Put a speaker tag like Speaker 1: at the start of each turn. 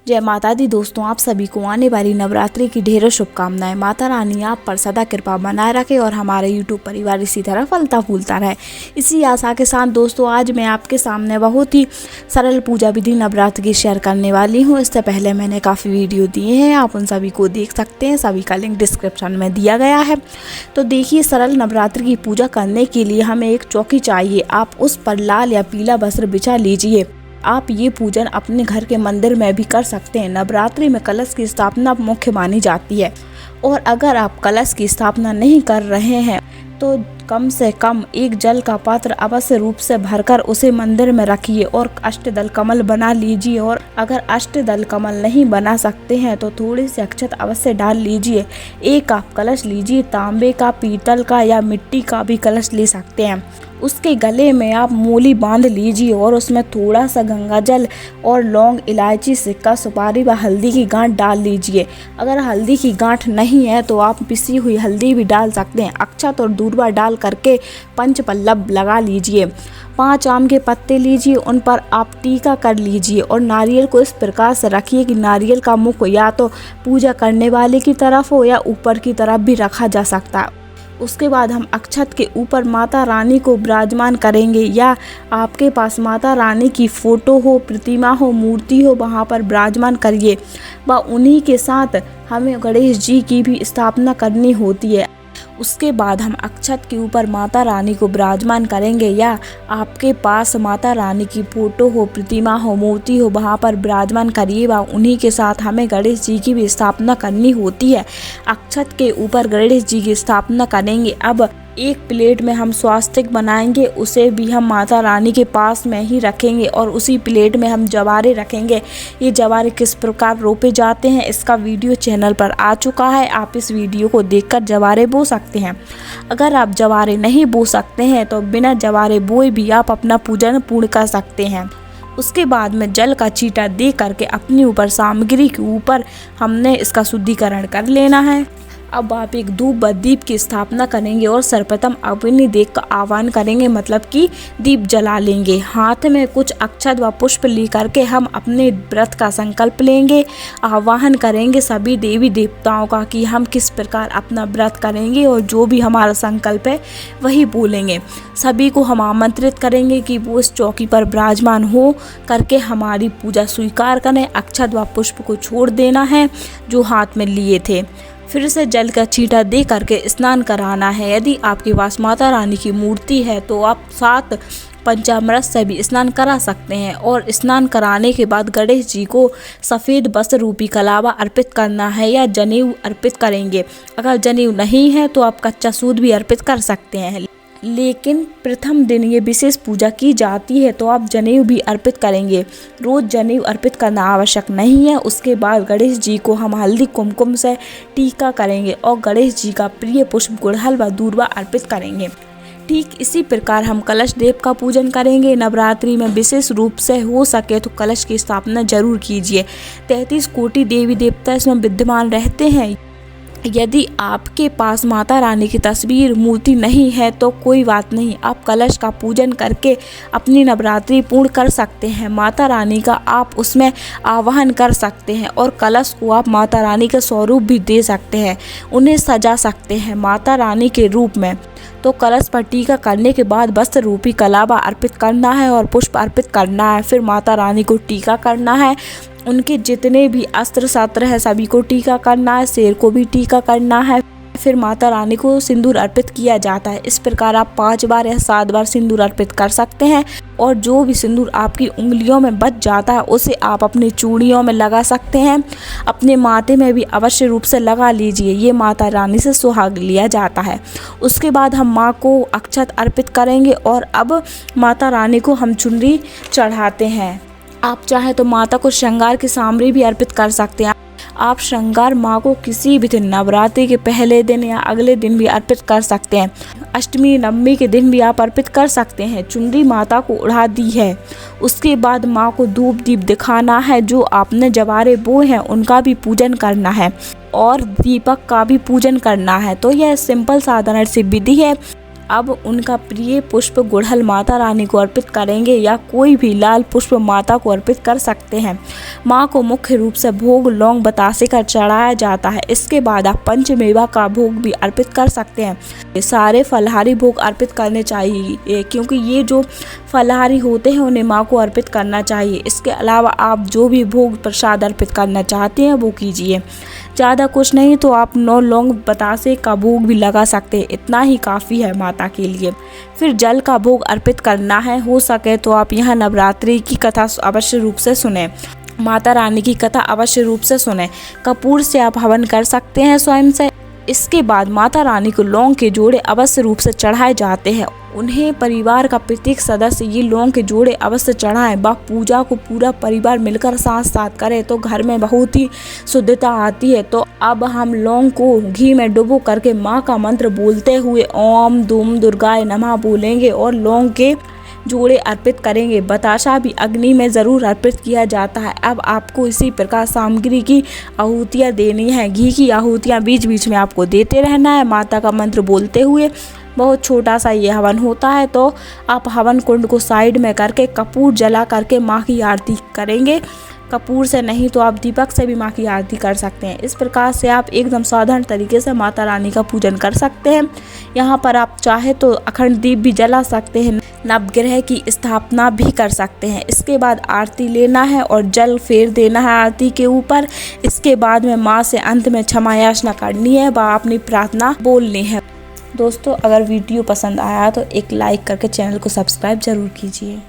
Speaker 1: जय माता दी दोस्तों, आप सभी को आने वाली नवरात्रि की ढेरों शुभकामनाएं। माता रानी आप पर सदा कृपा बनाए रखे और हमारे यूट्यूब परिवार इसी तरह फलता फूलता रहे। इसी आशा के साथ दोस्तों आज मैं आपके सामने बहुत ही सरल पूजा विधि नवरात्रि की शेयर करने वाली हूं। इससे पहले मैंने काफ़ी वीडियो दिए हैं, आप उन सभी को देख सकते हैं। सभी का लिंक डिस्क्रिप्शन में दिया गया है। तो देखिए, सरल नवरात्रि की पूजा करने के लिए हमें एक चौकी चाहिए। आप उस पर लाल या पीला वस्त्र बिछा लीजिए। आप ये पूजन अपने घर के मंदिर में भी कर सकते हैं। नवरात्रि में कलश की स्थापना मुख्य मानी जाती है और अगर आप कलश की स्थापना नहीं कर रहे हैं तो कम से कम एक जल का पात्र अवश्य रूप से भरकर उसे मंदिर में रखिए और अष्टदल कमल बना लीजिए। और अगर अष्टदल कमल नहीं बना सकते हैं तो थोड़ी सी अक्षत अवश्य डाल लीजिए। एक आप कलश लीजिए, तांबे का, पीतल का या मिट्टी का भी कलश ले सकते हैं। उसके गले में आप मूली बांध लीजिए और उसमें थोड़ा सा गंगा जल और लौंग, इलायची, सिक्का, सुपारी व हल्दी की गांठ डाल लीजिए। अगर हल्दी की गांठ नहीं है तो आप पिसी हुई हल्दी भी डाल सकते हैं। अक्षत और दूर्वा डाल करके पंचपल्लव लगा लीजिए। 5 आम के पत्ते लीजिए, उन पर आप टीका कर लीजिए और नारियल को इस प्रकार से रखिए कि नारियल का मुख या तो पूजा करने वाले की तरफ हो या ऊपर की तरफ भी रखा जा सकता है। उसके बाद हम अक्षत के ऊपर माता रानी को विराजमान करेंगे या आपके पास माता रानी की फोटो हो, प्रतिमा हो, मूर्ति हो, वहाँ पर विराजमान करिए। व उन्हीं के साथ हमें गणेश जी की भी स्थापना करनी होती है। उसके बाद हम अक्षत के ऊपर माता रानी को विराजमान करेंगे या आपके पास माता रानी की फोटो हो, प्रतिमा हो, मूर्ति हो, वहाँ पर विराजमान करिए व उन्हीं के साथ हमें गणेश जी की भी स्थापना करनी होती है। अक्षत के ऊपर गणेश जी की स्थापना करेंगे। अब एक प्लेट में हम स्वास्तिक बनाएंगे, उसे भी हम माता रानी के पास में ही रखेंगे और उसी प्लेट में हम जवारे रखेंगे। ये जवारे किस प्रकार रोपे जाते हैं इसका वीडियो चैनल पर आ चुका है, आप इस वीडियो को देखकर जवारे बो सकते हैं। अगर आप जवारे नहीं बो सकते हैं तो बिना जवारे बोए भी आप अपना पूजन पूर्ण कर सकते हैं। उसके बाद में जल का छींटा दे करके अपनी ऊपर सामग्री के ऊपर हमने इसका शुद्धिकरण कर लेना है। अब आप एक धूप व दीप की स्थापना करेंगे और सर्वप्रथम अग्नि देव का आह्वान करेंगे, मतलब कि दीप जला लेंगे। हाथ में कुछ अक्षत व पुष्प लेकर के हम अपने व्रत का संकल्प लेंगे। आह्वान करेंगे सभी देवी देवताओं का कि हम किस प्रकार अपना व्रत करेंगे और जो भी हमारा संकल्प है वही बोलेंगे। सभी को हम आमंत्रित करेंगे कि वो इस चौकी पर विराजमान हो करके हमारी पूजा स्वीकार करें। अक्षत व पुष्प को छोड़ देना है जो हाथ में लिए थे। फिर से जल का छींटा दे करके स्नान कराना है। यदि आपके पास माता रानी की मूर्ति है तो आप 7 पंचामृत से भी स्नान करा सकते हैं। और स्नान कराने के बाद गणेश जी को सफ़ेद वस्त्र रूपी कलावा अर्पित करना है या जनेऊ अर्पित करेंगे। अगर जनेऊ नहीं है तो आप कच्चा सूत भी अर्पित कर सकते हैं, लेकिन प्रथम दिन ये विशेष पूजा की जाती है तो आप जनेऊ भी अर्पित करेंगे। रोज जनेऊ अर्पित करना आवश्यक नहीं है। उसके बाद गणेश जी को हम हल्दी कुमकुम से टीका करेंगे और गणेश जी का प्रिय पुष्प गुड़हल व दूर्वा अर्पित करेंगे। ठीक इसी प्रकार हम कलश देव का पूजन करेंगे। नवरात्रि में विशेष रूप से हो सके तो कलश की स्थापना जरूर कीजिए। 33 कोटि देवी देवता इसमें विद्यमान रहते हैं। यदि आपके पास माता रानी की तस्वीर, मूर्ति नहीं है तो कोई बात नहीं, आप कलश का पूजन करके अपनी नवरात्रि पूर्ण कर सकते हैं। माता रानी का आप उसमें आवाहन कर सकते हैं और कलश को आप माता रानी का स्वरूप भी दे सकते हैं, उन्हें सजा सकते हैं माता रानी के रूप में। तो कलश पर टीका करने के बाद वस्त्र रूपी कलावा अर्पित करना है और पुष्प अर्पित करना है। फिर माता रानी को टीका करना है। उनके जितने भी अस्त्र शस्त्र है सभी को टीका करना है। शेर को भी टीका करना है। फिर माता रानी को सिंदूर अर्पित किया जाता है। इस प्रकार आप 5 बार या 7 बार सिंदूर अर्पित कर सकते हैं। और जो भी सिंदूर आपकी उंगलियों में बच जाता है उसे आप अपनी चूड़ियों में लगा सकते हैं। अपने माथे में भी अवश्य रूप से लगा लीजिए, ये माता रानी से सुहाग लिया जाता है। उसके बाद हम माँ को अक्षत अर्पित करेंगे और अब माता रानी को हम चुनरी चढ़ाते हैं। आप चाहे तो माता को श्रृंगार की सामग्री भी अर्पित कर सकते हैं। आप श्रृंगार माँ को किसी भी दिन, नवरात्रि के पहले दिन या अगले दिन भी अर्पित कर सकते हैं। अष्टमी, नवमी के दिन भी आप अर्पित कर सकते हैं। चुनरी माता को उड़ा दी है। उसके बाद माँ को धूप दीप दिखाना है। जो आपने जवारे बोए हैं उनका भी पूजन करना है और दीपक का भी पूजन करना है। तो यह सिंपल साधारण सी विधि है। अब उनका प्रिय पुष्प गुड़हल माता रानी को अर्पित करेंगे या कोई भी लाल पुष्प माता को अर्पित कर सकते हैं। माँ को मुख्य रूप से भोग लौंग बतासे का चढ़ाया जाता है। इसके बाद आप पंचमेवा का भोग भी अर्पित कर सकते हैं। ये सारे फलाहारी भोग अर्पित करने चाहिए क्योंकि ये जो फलाहारी होते हैं उन्हें माँ को अर्पित करना चाहिए। इसके अलावा आप जो भी भोग प्रसाद अर्पित करना चाहते हैं वो कीजिए। ज़्यादा कुछ नहीं तो आप 9 लौंग बतासे का भोग भी लगा सकते हैं, इतना ही काफ़ी है माता के लिए। फिर जल का भोग अर्पित करना है। हो सके तो आप यहाँ नवरात्रि की कथा अवश्य रूप से सुने, माता रानी की कथा अवश्य रूप से सुने। कपूर से आप हवन कर सकते हैं स्वयं से। इसके बाद माता रानी को लौंग के जोड़े अवश्य रूप से चढ़ाए जाते हैं। उन्हें परिवार का प्रत्येक सदस्य ये लौंग के जोड़े अवश्य चढ़ाएं। वह पूजा को पूरा परिवार मिलकर साथ साथ करे तो घर में बहुत ही शुद्धता आती है। तो अब हम लौंग को घी में डुबो करके माँ का मंत्र बोलते हुए ओम दुम दुर्गाय नमः बोलेंगे और लौंग के जोड़े अर्पित करेंगे। बताशा भी अग्नि में ज़रूर अर्पित किया जाता है। अब आपको इसी प्रकार सामग्री की आहुतियाँ देनी है। घी की आहुतियाँ बीच बीच में आपको देते रहना है माता का मंत्र बोलते हुए। बहुत छोटा सा ये हवन होता है। तो आप हवन कुंड को साइड में करके कपूर जला करके माँ की आरती करेंगे। कपूर से नहीं तो आप दीपक से भी माँ की आरती कर सकते हैं। इस प्रकार से आप एकदम साधारण तरीके से माता रानी का पूजन कर सकते हैं। यहाँ पर आप चाहे तो अखंड दीप भी जला सकते हैं, नवग्रह की स्थापना भी कर सकते हैं। इसके बाद आरती लेना है और जल फेर देना है आरती के ऊपर। इसके बाद में माँ से अंत में क्षमा याचना करनी है व अपनी प्रार्थना बोलनी है। दोस्तों, अगर वीडियो पसंद आया तो एक लाइक करके चैनल को सब्सक्राइब जरूर कीजिए।